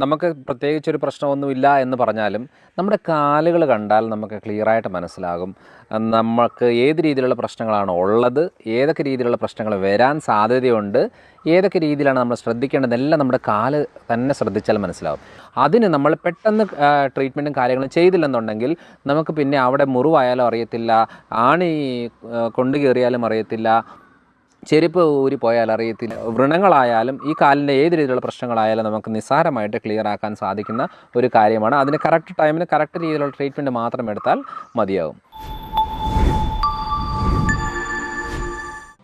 നമുക്ക് പ്രത്യേകിച്ചൊരു പ്രശ്നമൊന്നുമില്ല എന്ന് പറഞ്ഞാലും നമ്മുടെ കാലുകൾ കണ്ടാൽ നമുക്ക് ക്ലിയറായിട്ട് മനസ്സിലാകും നമുക്ക് ഏത് രീതിയിലുള്ള പ്രശ്നങ്ങളാണ് ഉള്ളത്, ഏതൊക്കെ രീതിയിലുള്ള പ്രശ്നങ്ങൾ വരാൻ സാധ്യതയുണ്ട്, ഏതൊക്കെ രീതിയിലാണ് നമ്മൾ ശ്രദ്ധിക്കേണ്ടതെല്ലാം നമ്മുടെ കാല് തന്നെ ശ്രദ്ധിച്ചാൽ മനസ്സിലാവും. അതിന് നമ്മൾ പെട്ടെന്ന് ട്രീറ്റ്മെൻറ്റും കാര്യങ്ങളും ചെയ്തില്ലെന്നുണ്ടെങ്കിൽ നമുക്ക് പിന്നെ അവിടെ മുറിവായാലും അറിയത്തില്ല, ആണി കൊണ്ടു കയറിയാലും അറിയത്തില്ല, ചെരുപ്പ് ഊരിപ്പോയാൽ അറിയത്തില്ല. വ്രണങ്ങളായാലും ഈ കാലിൻ്റെ ഏത് രീതിയിലുള്ള പ്രശ്നങ്ങളായാലും നമുക്ക് നിസ്സാരമായിട്ട് ക്ലിയർ ആക്കാൻ സാധിക്കുന്ന ഒരു കാര്യമാണ്. അതിന് കറക്റ്റ് ടൈമിന് കറക്റ്റ് രീതിയിലുള്ള ട്രീറ്റ്മെൻറ്റ് മാത്രം എടുത്താൽ മതിയാകും.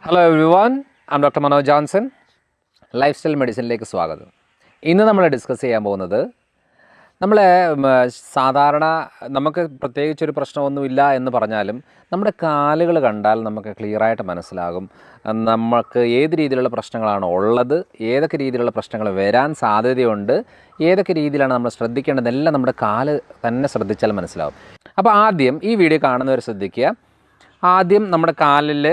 Hello everyone, I am doctor Manoj Johnson. Lifestyle മെഡിസിനിലേക്ക് സ്വാഗതം. ഇന്ന് നമ്മൾ ഡിസ്കസ് ചെയ്യാൻ പോകുന്നത് സാധാരണ നമുക്ക് പ്രത്യേകിച്ചൊരു പ്രശ്നമൊന്നുമില്ല എന്ന് പറഞ്ഞാലും നമ്മുടെ കാലുകൾ കണ്ടാൽ നമുക്ക് ക്ലിയറായിട്ട് മനസ്സിലാകും നമുക്ക് ഏത് രീതിയിലുള്ള പ്രശ്നങ്ങളാണ് ഉള്ളത്, ഏതൊക്കെ രീതിയിലുള്ള പ്രശ്നങ്ങൾ വരാൻ സാധ്യതയുണ്ട്, ഏതൊക്കെ രീതിയിലാണ് നമ്മൾ ശ്രദ്ധിക്കേണ്ടതെല്ലാം നമ്മുടെ കാല് തന്നെ ശ്രദ്ധിച്ചാൽ മനസ്സിലാവും. അപ്പോൾ ആദ്യം ഈ വീഡിയോ കാണുന്നവർ ശ്രദ്ധിക്കുക. ആദ്യം നമ്മുടെ കാലിൽ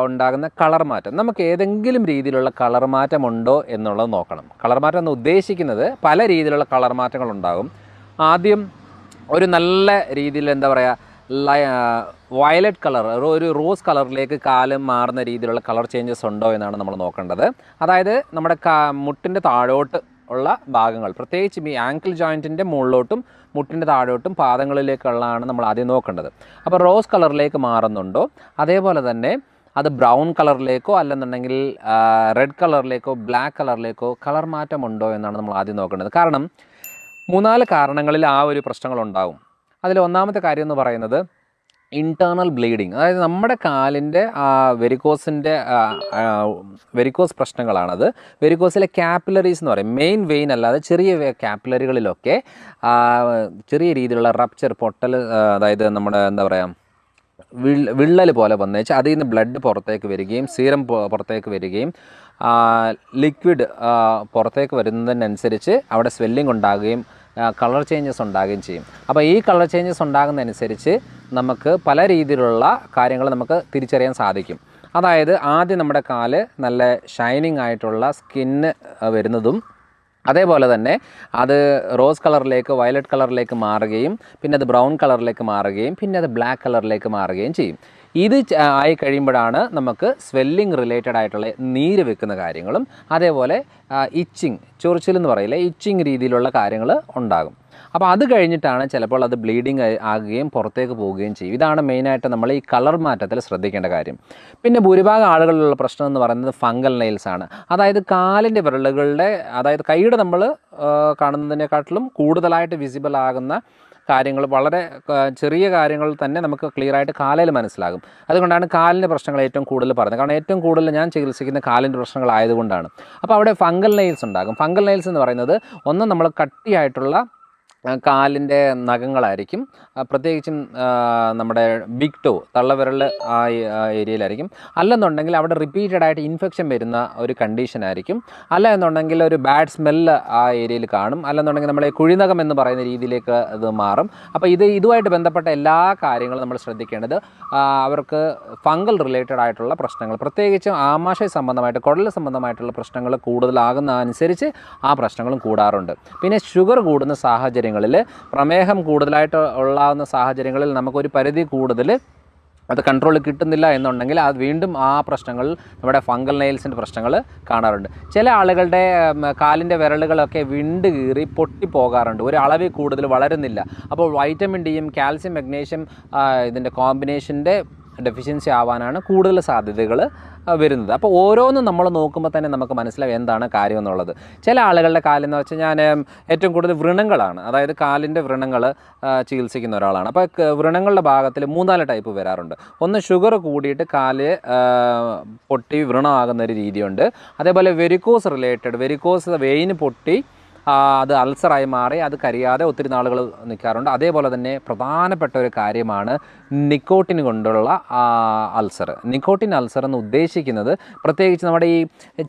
ഉണ്ടാകുന്ന കളർ മാറ്റം, നമുക്ക് ഏതെങ്കിലും രീതിയിലുള്ള കളർ മാറ്റമുണ്ടോ എന്നുള്ളത് നോക്കണം. കളർ മാറ്റം എന്ന് ഉദ്ദേശിക്കുന്നത് പല രീതിയിലുള്ള കളർ മാറ്റങ്ങളുണ്ടാകും. ആദ്യം ഒരു നല്ല രീതിയിൽ വയലറ്റ് കളർ, ഒരു റോസ് കളറിലേക്ക് കാല് മാറുന്ന രീതിയിലുള്ള കളർ ചേഞ്ചസ് ഉണ്ടോ എന്നാണ് നമ്മൾ നോക്കേണ്ടത്. അതായത് നമ്മുടെ മുട്ടിൻ്റെ താഴോട്ട് ഉള്ള ഭാഗങ്ങൾ, പ്രത്യേകിച്ച് ഈ ആങ്കിൾ ജോയിൻറ്റിൻ്റെ മുകളിലോട്ടും മുട്ടിൻ്റെ താഴോട്ടും പാദങ്ങളിലേക്കുള്ളതാണ് നമ്മൾ ആദ്യം നോക്കേണ്ടത്. അപ്പോൾ റോസ് കളറിലേക്ക് മാറുന്നുണ്ടോ, അതേപോലെ തന്നെ അത് ബ്രൗൺ കളറിലേക്കോ അല്ലെന്നുണ്ടെങ്കിൽ റെഡ് കളറിലേക്കോ ബ്ലാക്ക് കളറിലേക്കോ കളർ മാറ്റമുണ്ടോ എന്നാണ് നമ്മൾ ആദ്യം നോക്കേണ്ടത്. കാരണം 3-4 കാരണങ്ങളിൽ ആ ഒരു പ്രശ്നങ്ങളുണ്ടാകും. അതിൽ ഒന്നാമത്തെ കാര്യം എന്ന് പറയുന്നത് ഇൻറ്റേർണൽ ബ്ലീഡിങ്, അതായത് നമ്മുടെ കാലിൻ്റെ വെരിക്കോസ് പ്രശ്നങ്ങളാണത്. വെരിക്കോസിലെ ക്യാപ്പിലറീസ് എന്ന് പറയും, മെയിൻ വെയിൻ അല്ലാതെ ചെറിയ ക്യാപ്പിലറികളിലൊക്കെ ചെറിയ രീതിയിലുള്ള റപ്ചർ, പൊട്ടൽ, അതായത് നമ്മുടെ വിള്ളൽ പോലെ വന്നേച്ച് അതിൽ നിന്ന് ബ്ലഡ് പുറത്തേക്ക് വരികയും സീരം പുറത്തേക്ക് വരികയും ലിക്വിഡ് പുറത്തേക്ക് വരുന്നതിനനുസരിച്ച് അവിടെ സ്വെല്ലിംഗ് ഉണ്ടാകുകയും കളർ ചേഞ്ചസ് ഉണ്ടാകുകയും ചെയ്യും. അപ്പോൾ ഈ കളർ ചേഞ്ചസ് ഉണ്ടാകുന്നതനുസരിച്ച് നമുക്ക് പല രീതിയിലുള്ള കാര്യങ്ങൾ നമുക്ക് തിരിച്ചറിയാൻ സാധിക്കും. അതായത് ആദ്യം നമ്മുടെ കാല് നല്ല ഷൈനിങ് ആയിട്ടുള്ള സ്കിന്ന് വരുന്നതും, അതേപോലെ തന്നെ അത് റോസ് കളറിലേക്ക് വയലറ്റ് കളറിലേക്ക് മാറുകയും പിന്നെ അത് ബ്രൗൺ കളറിലേക്ക് മാറുകയും പിന്നെ അത് ബ്ലാക്ക് കളറിലേക്ക് മാറുകയും ചെയ്യും. ഇത് ആയി കഴിയുമ്പോഴാണ് നമുക്ക് സ്വെല്ലിംഗ് റിലേറ്റഡ് ആയിട്ടുള്ള നീര് വെക്കുന്ന കാര്യങ്ങളും അതേപോലെ ഇച്ചിങ്, ചൊറിച്ചിലെന്ന് പറയില്ലേ, ഇച്ചിങ് രീതിയിലുള്ള കാര്യങ്ങൾ ഉണ്ടാകും. അപ്പോൾ അത് കഴിഞ്ഞിട്ടാണ് ചിലപ്പോൾ അത് ബ്ലീഡിങ് ആകുകയും പുറത്തേക്ക് പോവുകയും ചെയ്യും. ഇതാണ് മെയിനായിട്ട് നമ്മൾ ഈ കളർ മാറ്റത്തിൽ ശ്രദ്ധിക്കേണ്ട കാര്യം. പിന്നെ ഭൂരിഭാഗം ആളുകളിലുള്ള പ്രശ്നം എന്ന് പറയുന്നത് ഫംഗൽ നെയിൽസ് ആണ്. അതായത് കാലിൻ്റെ വിരലുകളുടെ, അതായത് കൈയുടെ നമ്മൾ കാണുന്നതിനെക്കാട്ടിലും കൂടുതലായിട്ട് വിസിബിൾ ആകുന്ന കാര്യങ്ങൾ, വളരെ ചെറിയ കാര്യങ്ങൾ തന്നെ നമുക്ക് ക്ലിയറായിട്ട് കാലിൽ മനസ്സിലാകും. അതുകൊണ്ടാണ് കാലിൻ്റെ പ്രശ്നങ്ങൾ ഏറ്റവും കൂടുതൽ പറയുന്നത്. കാരണം ഏറ്റവും കൂടുതൽ ഞാൻ ചികിത്സിക്കുന്ന കാലിൻ്റെ പ്രശ്നങ്ങളായതുകൊണ്ടാണ്. അപ്പോൾ അവിടെ ഫംഗൽ നെയിൽസ് ഉണ്ടാകും. ഫംഗൽ നെയിൽസ് എന്ന് പറയുന്നത് ഒന്ന് നമ്മൾ കട്ടിയായിട്ടുള്ള കാലിൻ്റെ നഖങ്ങളായിരിക്കും, പ്രത്യേകിച്ചും നമ്മുടെ ബിഗ് ടോ, തള്ളവിരൽ ആ ഏരിയയിലായിരിക്കും. അല്ലെന്നുണ്ടെങ്കിൽ അവിടെ റിപ്പീറ്റഡ് ആയിട്ട് ഇൻഫെക്ഷൻ വരുന്ന ഒരു കണ്ടീഷനായിരിക്കും. അല്ല എന്നുണ്ടെങ്കിൽ ഒരു ബാഡ് സ്മെല്ല് ആ ഏരിയയിൽ കാണും. അല്ലെന്നുണ്ടെങ്കിൽ നമ്മളെ കുഴിനകം എന്ന് പറയുന്ന രീതിയിലേക്ക് അത് മാറും. അപ്പോൾ ഇതുമായിട്ട് ബന്ധപ്പെട്ട എല്ലാ കാര്യങ്ങളും നമ്മൾ ശ്രദ്ധിക്കേണ്ടത് അവർക്ക് ഫംഗൽ റിലേറ്റഡ് ആയിട്ടുള്ള പ്രശ്നങ്ങൾ, പ്രത്യേകിച്ചും ആമാശയ സംബന്ധമായിട്ട് കുടൽ സംബന്ധമായിട്ടുള്ള പ്രശ്നങ്ങൾ കൂടുതലാകുന്ന അനുസരിച്ച് ആ പ്രശ്നങ്ങളും കൂടാറുണ്ട്. പിന്നെ ഷുഗർ കൂടുന്ന സാഹചര്യങ്ങളിൽ, പ്രമേഹം കൂടുതലായിട്ട് ഉള്ളാവുന്ന സാഹചര്യങ്ങളിൽ നമുക്കൊരു പരിധി കൂടുതൽ അത് കൺട്രോൾ കിട്ടുന്നില്ല എന്നുണ്ടെങ്കിൽ അത് വീണ്ടും ആ പ്രശ്നങ്ങൾ, നമ്മുടെ ഫംഗൽ നെയിൽസിൻ്റെ പ്രശ്നങ്ങൾ കാണാറുണ്ട്. ചില ആളുകളുടെ കാലിൻ്റെ വിരലുകളൊക്കെ വിണ്ട് കീറി പൊട്ടിപ്പോകാറുണ്ട്, ഒരു അളവിൽ കൂടുതൽ വളരുന്നില്ല. അപ്പോൾ വൈറ്റമിൻ ഡിയും കാൽസ്യം മഗ്നീഷ്യം ഇതിൻ്റെ കോമ്പിനേഷൻ്റെ ഡെഫിഷ്യൻസി ആവാനാണ് കൂടുതൽ സാധ്യതകൾ വരുന്നത്. അപ്പോൾ ഓരോന്നും നമ്മൾ നോക്കുമ്പോൾ തന്നെ നമുക്ക് മനസ്സിലാവും എന്താണ് കാര്യം എന്നുള്ളത്. ചില ആളുകളുടെ കാലെന്ന് വെച്ചാൽ ഞാൻ ഏറ്റവും കൂടുതൽ വ്രണങ്ങളാണ്, അതായത് കാലിൻ്റെ വ്രണങ്ങൾ ചികിത്സിക്കുന്ന ഒരാളാണ്. അപ്പോൾ വ്രണങ്ങളുടെ ഭാഗത്തിൽ 3-4 ടൈപ്പ് വരാറുണ്ട്. ഒന്ന് ഷുഗർ കൂടിയിട്ട് കാല് പൊട്ടി വ്രണമാകുന്നൊരു രീതിയുണ്ട്. അതേപോലെ വെരിക്കോസ് വെയിന് പൊട്ടി അത് അൾസറായി മാറി അത് കരിയാതെ ഒത്തിരി നാളുകൾ നിൽക്കാറുണ്ട്. അതേപോലെ തന്നെ പ്രധാനപ്പെട്ട ഒരു കാര്യമാണ് നിക്കോട്ടിൻ കൊണ്ടുള്ള അൾസർ. നിക്കോട്ടിൻ അൾസർ എന്ന് ഉദ്ദേശിക്കുന്നത് പ്രത്യേകിച്ച് നമ്മുടെ ഈ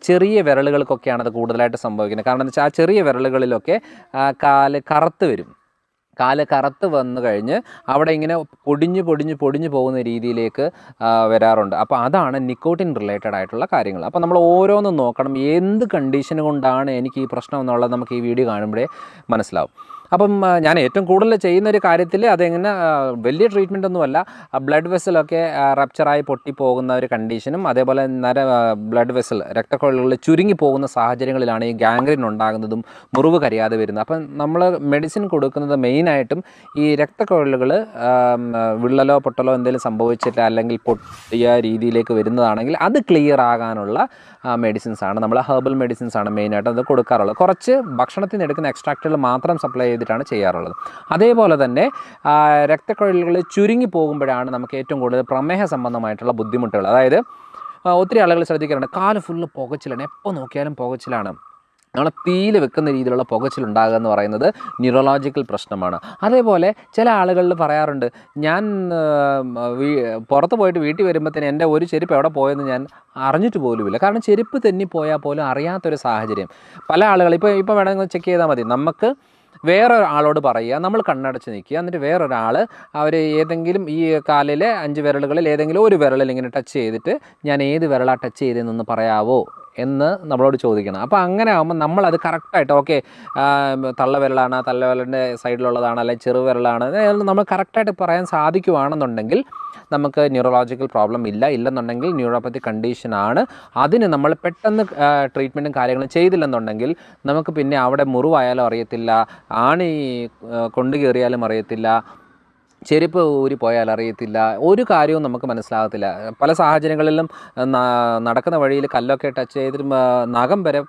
ചെറിയ വിരലുകൾക്കൊക്കെയാണ് അത് കൂടുതലായിട്ട് സംഭവിക്കുന്നത്. കാരണം എന്താ വെച്ചാൽ ആ ചെറിയ വിരലുകളിലൊക്കെ കാല് കറുത്ത് വരും. കാല് കറുത്ത് വന്നു കഴിഞ്ഞ് അവിടെ ഇങ്ങനെ പൊടിഞ്ഞു പോകുന്ന രീതിയിലേക്ക് വരാറുണ്ട്. അപ്പോൾ അതാണ് നിക്കോട്ടിൻ റിലേറ്റഡ് ആയിട്ടുള്ള കാര്യങ്ങൾ. അപ്പോൾ നമ്മൾ ഓരോന്നും നോക്കണം, എന്ത് കണ്ടീഷൻ കൊണ്ടാണ് എനിക്ക് ഈ പ്രശ്നം എന്നുള്ളത് നമുക്ക് ഈ വീഡിയോ കാണുമ്പോഴേ മനസ്സിലാവും. അപ്പം ഞാൻ ഏറ്റവും കൂടുതൽ ചെയ്യുന്നൊരു കാര്യത്തിൽ അതെങ്ങനെ വലിയ ട്രീറ്റ്മെൻ്റ് ഒന്നുമല്ല, ബ്ലഡ് വെസലൊക്കെ റപ്ചറായി പൊട്ടിപ്പോകുന്ന ഒരു കണ്ടീഷനും അതേപോലെ ബ്ലഡ് വെസൽ രക്തക്കൊഴലുകളിൽ ചുരുങ്ങി പോകുന്ന സാഹചര്യങ്ങളിലാണ് ഈ ഗാംഗ്രീൻ ഉണ്ടാകുന്നതും മുറിവ് കരിയാതെ വരുന്നത്. അപ്പം നമ്മൾ മെഡിസിൻ കൊടുക്കുന്നത് മെയിനായിട്ടും ഈ രക്തക്കൊഴലുകൾ വിള്ളലോ പൊട്ടലോ എന്തെങ്കിലും സംഭവിച്ചിട്ട് അല്ലെങ്കിൽ പൊട്ടിയ രീതിയിലേക്ക് വരുന്നതാണെങ്കിൽ അത് ക്ലിയർ ആകാനുള്ള മെഡിസിൻസാണ്, നമ്മൾ ഹെർബൽ മെഡിസിൻസാണ് മെയിനായിട്ട് അത് കൊടുക്കാറുള്ളത്. കുറച്ച് ഭക്ഷണത്തിൽ നിന്ന് എടുക്കുന്ന എക്സ്ട്രാക്റ്റുകൾ മാത്രം സപ്ലൈ ചെയ്തിട്ടാണ് ചെയ്യാറുള്ളത്. അതേപോലെ തന്നെ രക്തക്കൊഴലുകൾ ചുരുങ്ങി പോകുമ്പോഴാണ് നമുക്ക് ഏറ്റവും കൂടുതൽ പ്രമേഹ സംബന്ധമായിട്ടുള്ള ബുദ്ധിമുട്ടുകൾ. അതായത് ഒത്തിരി ആളുകൾ ശ്രദ്ധിക്കാറുണ്ട്, കാല് ഫുള്ള് പുകച്ചിലാണ്, എപ്പോൾ നോക്കിയാലും പുകച്ചിലാണ്. നമ്മൾ തീയിൽ വെക്കുന്ന രീതിയിലുള്ള പുകച്ചിലുണ്ടാകുക എന്ന് പറയുന്നത് ന്യൂറോളജിക്കൽ പ്രശ്നമാണ്. അതേപോലെ ചില ആളുകളിൽ പറയാറുണ്ട്, ഞാൻ പുറത്ത് പോയിട്ട് വീട്ടിൽ വരുമ്പോഴത്തേന് എൻ്റെ ഒരു ചെരുപ്പ് എവിടെ പോയെന്ന് ഞാൻ അറിഞ്ഞിട്ട് പോലുമില്ല. കാരണം ചെരുപ്പ് തെന്നിപ്പോയാൽ പോലും അറിയാത്തൊരു സാഹചര്യം പല ആളുകൾ. ഇപ്പോൾ വേണമെങ്കിൽ ചെക്ക് ചെയ്താൽ മതി, നമുക്ക് വേറൊരാളോട് പറയുക, നമ്മൾ കണ്ണടച്ച് നിൽക്കുക, എന്നിട്ട് വേറൊരാൾ അവർ ഏതെങ്കിലും ഈ കാലിലെ 5 വിരലുകളിൽ ഏതെങ്കിലും ഒരു വിരലിൽ ഇങ്ങനെ ടച്ച് ചെയ്തിട്ട് ഞാൻ ഏത് വിരലാണ് ടച്ച് ചെയ്തതെന്നൊന്ന് പറയാവോ എന്ന് നമ്മളോട് ചോദിക്കണം. അപ്പോൾ അങ്ങനെ ആകുമ്പോൾ നമ്മളത് കറക്റ്റായിട്ട് ഓക്കെ തള്ളവിരലാണ്, തള്ളവിരലിൻ്റെ സൈഡിലുള്ളതാണ്, അല്ലെങ്കിൽ ചെറുവിരലാണ്, നമ്മൾ കറക്റ്റായിട്ട് പറയാൻ സാധിക്കുകയാണെന്നുണ്ടെങ്കിൽ നമുക്ക് ന്യൂറോളജിക്കൽ പ്രോബ്ലം ഇല്ലെന്നുണ്ടെങ്കിൽ ന്യൂറോപ്പത്തി കണ്ടീഷനാണ്. അതിന് നമ്മൾ പെട്ടെന്ന് ട്രീറ്റ്മെൻറ്റും കാര്യങ്ങളും ചെയ്തില്ലെന്നുണ്ടെങ്കിൽ നമുക്ക് പിന്നെ അവിടെ മുറിവായാലും അറിയത്തില്ല, ആണി കൊണ്ടു കയറിയാലും അറിയത്തില്ല, ചെരുപ്പ് ഊരി പോയാൽ അറിയത്തില്ല, ഒരു കാര്യവും നമുക്ക് മനസ്സിലാകത്തില്ല. പല സാഹചര്യങ്ങളിലും നടക്കുന്ന വഴിയിൽ കല്ലൊക്കെ ടച്ച് ചെയ്തിട്ട് നഖം വരെ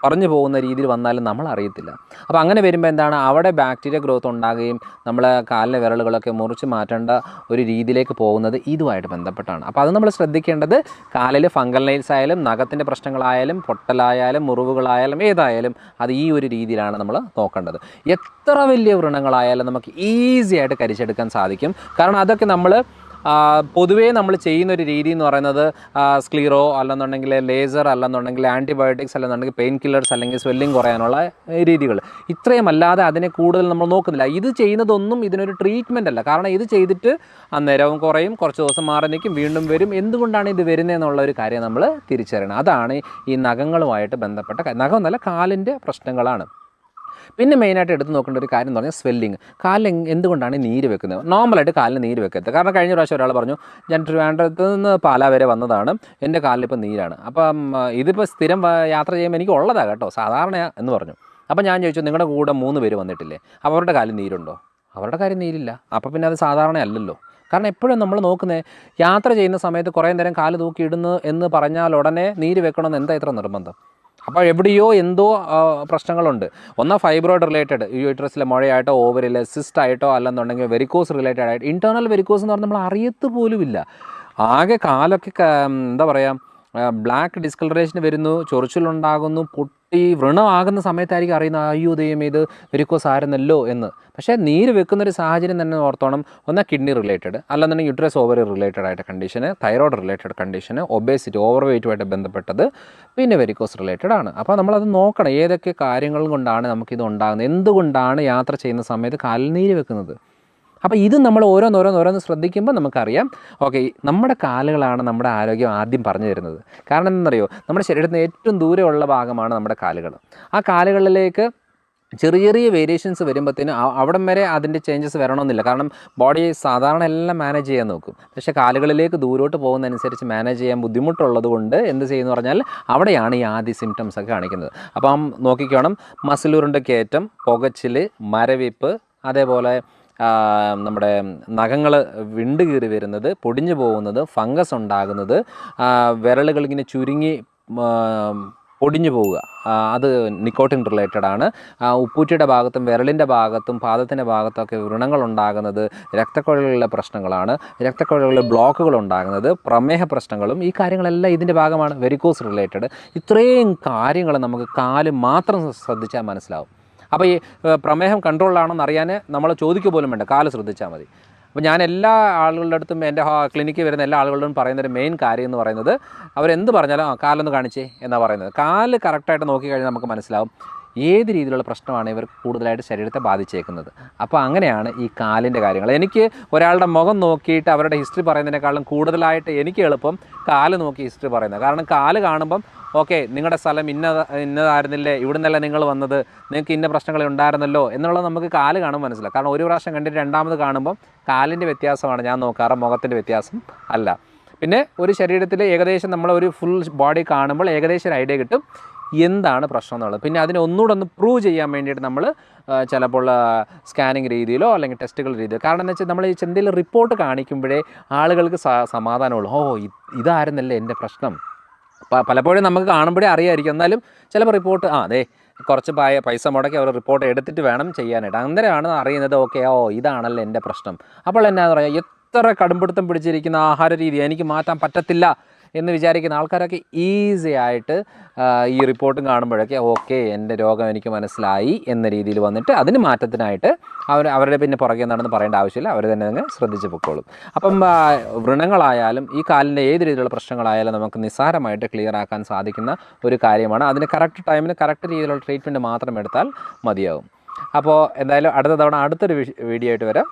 പറഞ്ഞു പോകുന്ന രീതിയിൽ വന്നാലും നമ്മൾ അറിയത്തില്ല. അപ്പോൾ അങ്ങനെ വരുമ്പോൾ എന്താണ്, അവിടെ ബാക്ടീരിയ ഗ്രോത്ത് ഉണ്ടാകുകയും നമ്മളെ കാലിലെ വിരലുകളൊക്കെ മുറിച്ച് മാറ്റേണ്ട ഒരു രീതിയിലേക്ക് പോകുന്നത് ഇതുമായിട്ട് ബന്ധപ്പെട്ടാണ്. അപ്പോൾ അത് നമ്മൾ ശ്രദ്ധിക്കേണ്ടത്, കാലിൽ ഫംഗൽ നെയിൽസ് ആയാലും നഖത്തിൻ്റെ പ്രശ്നങ്ങളായാലും പൊട്ടലായാലും മുറിവുകളായാലും ഏതായാലും അത് ഈ ഒരു രീതിയിലാണ് നമ്മൾ നോക്കേണ്ടത്. എത്ര വലിയ വ്രണങ്ങളായാലും നമുക്ക് ഈസി ആയിട്ട് കരിച്ചെടുക്കാൻ സാധിക്കും. കാരണം അതൊക്കെ നമ്മൾ പൊതുവേ നമ്മൾ ചെയ്യുന്നൊരു രീതി എന്ന് പറയുന്നത് സ്ക്ലീറോ അല്ലെന്നുണ്ടെങ്കിൽ ലേസർ അല്ലെന്നുണ്ടെങ്കിൽ ആൻറ്റിബയോട്ടിക്സ് അല്ലെന്നുണ്ടെങ്കിൽ പെയിൻ കില്ലേഴ്സ് അല്ലെങ്കിൽ സ്വെല്ലിങ് കുറയാനുള്ള രീതികൾ, ഇത്രയും അല്ലാതെ അതിനെ കൂടുതൽ നമ്മൾ നോക്കുന്നില്ല. ഇത് ചെയ്യുന്നതൊന്നും ഇതിനൊരു ട്രീറ്റ്മെൻ്റ് അല്ല. കാരണം ഇത് ചെയ്തിട്ട് അന്നേരവും കുറയും, കുറച്ച് ദിവസം മാറി നിൽക്കും, വീണ്ടും വരും. എന്തുകൊണ്ടാണ് ഇത് വരുന്നതെന്നുള്ള ഒരു കാര്യം നമ്മൾ തിരിച്ചറിയണം. അതാണ് ഈ നഖങ്ങളുമായിട്ട് ബന്ധപ്പെട്ട നഖം എന്നല്ല, കാലിൻ്റെ പ്രശ്നങ്ങളാണ്. പിന്നെ മെയിനായിട്ട് എടുത്ത് നോക്കേണ്ട ഒരു കാര്യം എന്ന് പറഞ്ഞാൽ സ്വെല്ലിങ്. കാലിൽ എന്തുകൊണ്ടാണ് നീര് വെക്കുന്നത്? നോർമലായിട്ട് കാലിന് നീര് വെക്കരുത്. കാരണം കഴിഞ്ഞ പ്രാവശ്യം ഒരാൾ പറഞ്ഞു, ഞാൻ ട്രിവാൻഡ്രത്ത് നിന്ന് പാലാ വരെ വന്നതാണ്, എൻ്റെ കാലിലിപ്പോൾ നീരാണ്. അപ്പം ഇതിപ്പോൾ സ്ഥിരം യാത്ര ചെയ്യുമ്പോൾ എനിക്ക് ഉള്ളതാണ് കേട്ടോ, സാധാരണ എന്ന് പറഞ്ഞു. അപ്പം ഞാൻ ചോദിച്ചു, നിങ്ങളുടെ കൂടെ 3 പേര് വന്നിട്ടില്ലേ, അവരുടെ കാലിൽ നീരുണ്ടോ? അവരുടെ കാര്യം നീരില്ല. അപ്പോൾ പിന്നെ അത് സാധാരണ അല്ലല്ലോ. കാരണം എപ്പോഴും നമ്മൾ നോക്കുന്നത്, യാത്ര ചെയ്യുന്ന സമയത്ത് കുറേ നേരം കാല് തൂക്കിയിടുന്നു എന്ന് പറഞ്ഞാൽ ഉടനെ നീര് വെക്കണമെന്ന് എന്താ ഇത്ര നിർബന്ധം? അപ്പോൾ എവിടെയോ എന്തോ പ്രശ്നങ്ങളുണ്ട്. ഒന്ന് ഫൈബ്രോയിഡ് റിലേറ്റഡ്, യൂട്രസിലെ മുഴയായിട്ടോ ഓവറിലെ സിസ്റ്റായിട്ടോ അല്ലെന്നുണ്ടെങ്കിൽ വെരിക്കോസ് റിലേറ്റഡ് ആയിട്ട്. ഇൻറ്റേർണൽ വെരിക്കോസ് എന്ന് പറഞ്ഞാൽ നമ്മൾ അറിയത്ത് പോലുമില്ല. ആകെ കാലൊക്കെ എന്താ പറയുക, ബ്ലാക്ക് ഡിസ്കളറേഷൻ വരുന്നു, ചൊറിച്ചിലുണ്ടാകുന്നു, പൊട്ടി വ്രണമാകുന്ന സമയത്തായിരിക്കും അറിയുന്നത്, അയ്യോ ദൈവമേ ഇത് വെരിക്കോസ് ആയിരുന്നല്ലോ എന്ന്. പക്ഷേ നീര് വെക്കുന്നൊരു സാഹചര്യം തന്നെ ഓർത്തോണം. ഒന്നാൽ കിഡ്നി റിലേറ്റഡ്, അല്ലെന്നുണ്ടെങ്കിൽ യൂട്രസ് ഓവറി റിലേറ്റഡ് ആയിട്ട് കണ്ടീഷന്, തൈറോയ്ഡ് റിലേറ്റഡ് കണ്ടീഷന്, ഒബേസിറ്റി ഓവർ വെയ്റ്റുമായിട്ട് ബന്ധപ്പെട്ടത്, പിന്നെ വെരിക്കോസ് റിലേറ്റഡ് ആണ്. അപ്പോൾ നമ്മളത് നോക്കണം, ഏതൊക്കെ കാര്യങ്ങൾ കൊണ്ടാണ് നമുക്കിത് ഉണ്ടാകുന്നത്, എന്തുകൊണ്ടാണ് യാത്ര ചെയ്യുന്ന സമയത്ത് കാലിൽ നീര് വെക്കുന്നത്. അപ്പോൾ ഇത് നമ്മൾ ഓരോന്ന് ശ്രദ്ധിക്കുമ്പോൾ നമുക്കറിയാം, ഓക്കെ നമ്മുടെ കാലുകളാണ് നമ്മുടെ ആരോഗ്യം ആദ്യം പറഞ്ഞു തരുന്നത്. കാരണം എന്താണെന്നറിയോ, നമ്മുടെ ശരീരത്തിന് ഏറ്റവും ദൂരെയുള്ള ഭാഗമാണ് നമ്മുടെ കാലുകൾ. ആ കാലുകളിലേക്ക് ചെറിയ വേരിയേഷൻസ് വരുമ്പോഴത്തേനും അവിടം വരെ അതിൻ്റെ ചേഞ്ചസ് വരണമെന്നില്ല. കാരണം ബോഡി സാധാരണ എല്ലാം മാനേജ് ചെയ്യാൻ നോക്കും. പക്ഷേ കാലുകളിലേക്ക് ദൂരോട്ട് പോകുന്നതനുസരിച്ച് മാനേജ് ചെയ്യാൻ ബുദ്ധിമുട്ടുള്ളത് കൊണ്ട് എന്ത് ചെയ്യുമെന്ന് പറഞ്ഞാൽ അവിടെയാണ് ഈ ആദ്യ സിംറ്റംസ് ഒക്കെ കാണിക്കുന്നത്. അപ്പം നോക്കിക്കോണം, മസിലൂറിൻ്റെ കയറ്റം, പുകച്ചിൽ, മരവിപ്പ്, അതേപോലെ നമ്മുടെ നഖങ്ങൾ വിണ്ട് കീറി വരുന്നത്, പൊടിഞ്ഞു പോകുന്നത്, ഫംഗസ് ഉണ്ടാകുന്നത്, വിരലുകളിങ്ങനെ ചുരുങ്ങി പൊടിഞ്ഞു പോവുക, അത് നിക്കോട്ടിൻ റിലേറ്റഡ് ആണ്. ഉപ്പൂറ്റിയുടെ ഭാഗത്തും വിരലിൻ്റെ ഭാഗത്തും പാദത്തിൻ്റെ ഭാഗത്തൊക്കെ വ്രണങ്ങൾ ഉണ്ടാകുന്നത് രക്തക്കുഴലുകളിലെ പ്രശ്നങ്ങളാണ്. രക്തക്കുഴലുകളിൽ ബ്ലോക്കുകൾ ഉണ്ടാകുന്നത് പ്രമേഹ പ്രശ്നങ്ങളും, ഈ കാര്യങ്ങളെല്ലാം ഇതിൻ്റെ ഭാഗമാണ്. Varicose related. ഇത്രയും കാര്യങ്ങൾ നമുക്ക് കാല് മാത്രം ശ്രദ്ധിച്ചാൽ മനസ്സിലാവും. അപ്പോൾ ഈ പ്രമേഹം കൺട്രോളിലാണെന്ന് അറിയാൻ നമ്മൾ ചോദിക്കുക പോലും വേണ്ട, കാല് ശ്രദ്ധിച്ചാൽ മതി. അപ്പോൾ ഞാൻ എല്ലാ ആളുകളുടെ അടുത്തും എൻ്റെ ക്ലിനിക്കിൽ വരുന്ന എല്ലാ ആളുകളോടും പറയുന്നൊരു മെയിൻ കാര്യം എന്ന് പറയുന്നത്, അവരെന്ത് പറഞ്ഞാലും കാലൊന്ന് കാണിച്ചേ എന്നാണ് പറയുന്നത്. കാല് കറക്റ്റായിട്ട് നോക്കിക്കഴിഞ്ഞാൽ നമുക്ക് മനസ്സിലാവും ഏത് രീതിയിലുള്ള പ്രശ്നമാണ് ഇവർ കൂടുതലായിട്ട് ശരീരത്തെ ബാധിച്ചേക്കുന്നത്. അപ്പോൾ അങ്ങനെയാണ് ഈ കാലിൻ്റെ കാര്യങ്ങൾ. എനിക്ക് ഒരാളുടെ മുഖം നോക്കിയിട്ട് അവരുടെ ഹിസ്റ്ററി പറയുന്നതിനേക്കാളും കൂടുതലായിട്ട് എനിക്ക് എളുപ്പം കാല് നോക്കി ഹിസ്റ്ററി പറയുന്നത്. കാരണം കാല് കാണുമ്പം ഓക്കെ, നിങ്ങളുടെ സ്ഥലം ഇന്നതായിരുന്നില്ലേ, ഇവിടെ നിന്നല്ല നിങ്ങൾ വന്നത്, നിങ്ങൾക്ക് ഇന്ന പ്രശ്നങ്ങൾ ഉണ്ടായിരുന്നല്ലോ എന്നുള്ളത് നമുക്ക് കാല് കാണുമ്പോൾ മനസ്സിലാവും. കാരണം ഒരു പ്രാവശ്യം കണ്ടിട്ട് രണ്ടാമത് കാണുമ്പം കാലിൻ്റെ വ്യത്യാസമാണ് ഞാൻ നോക്കാറ്, മുഖത്തിൻ്റെ വ്യത്യാസം അല്ല. പിന്നെ ഒരു ശരീരത്തിൽ ഏകദേശം നമ്മൾ ഒരു ഫുൾ ബോഡി കാണുമ്പോൾ ഏകദേശം ഒരു ഐഡിയ കിട്ടും എന്താണ് പ്രശ്നം എന്നുള്ളത്. പിന്നെ അതിനെ ഒന്നുകൂടെ ഒന്ന് പ്രൂവ് ചെയ്യാൻ വേണ്ടിയിട്ട് നമ്മൾ ചിലപ്പോൾ സ്കാനിങ് രീതിയിലോ അല്ലെങ്കിൽ ടെസ്റ്റുകൾ രീതിയിലോ, കാരണം എന്ന് വെച്ചാൽ നമ്മൾ ഈ എന്തെങ്കിലും റിപ്പോർട്ട് കാണിക്കുമ്പോഴേ ആളുകൾക്ക് സമാധാനമുള്ളൂ. ഇതായിരുന്നല്ലേ എൻ്റെ പ്രശ്നം. പലപ്പോഴും നമുക്ക് കാണുമ്പോഴേ അറിയാമായിരിക്കും, എന്നാലും ചിലപ്പോൾ റിപ്പോർട്ട് അതെ കുറച്ച് പൈസ മുടക്കി അവർ റിപ്പോർട്ട് എടുത്തിട്ട് വേണം ചെയ്യാനായിട്ട്. അന്നേരമാണ് അറിയുന്നത് ഓക്കെ ഇതാണല്ലോ എൻ്റെ പ്രശ്നം. അപ്പോൾ എന്നാ പറയുക, എത്ര കടുംപിടുത്തം പിടിച്ചിരിക്കുന്ന ആഹാര രീതി എനിക്ക് മാറ്റാൻ പറ്റത്തില്ല എന്ന് വിചാരിക്കുന്ന ആൾക്കാരൊക്കെ ഈസി ആയിട്ട് ഈ റിപ്പോർട്ടും കാണുമ്പോഴൊക്കെ ഓക്കെ എൻ്റെ രോഗം എനിക്ക് മനസ്സിലായി എന്ന രീതിയിൽ വന്നിട്ട് അതിന് മാറ്റത്തിനായിട്ട് അവരുടെ പിന്നെ പുറകെ നടന്ന് പറയേണ്ട ആവശ്യമില്ല, അവർ തന്നെ അങ്ങ് ശ്രദ്ധിച്ച് പൊക്കോളും. അപ്പം വ്രണങ്ങളായാലും ഈ കാലിൻ്റെ ഏത് രീതിയിലുള്ള പ്രശ്നങ്ങളായാലും നമുക്ക് നിസ്സാരമായിട്ട് ക്ലിയർ ആക്കാൻ സാധിക്കുന്ന ഒരു കാര്യമാണ്. അതിന് കറക്റ്റ് ടൈമിന് കറക്റ്റ് രീതിയിലുള്ള ട്രീറ്റ്മെൻറ്റ് മാത്രം എടുത്താൽ മതിയാവും. അപ്പോൾ എന്തായാലും അടുത്ത തവണ അടുത്തൊരു വീഡിയോ ആയിട്ട് വരാം.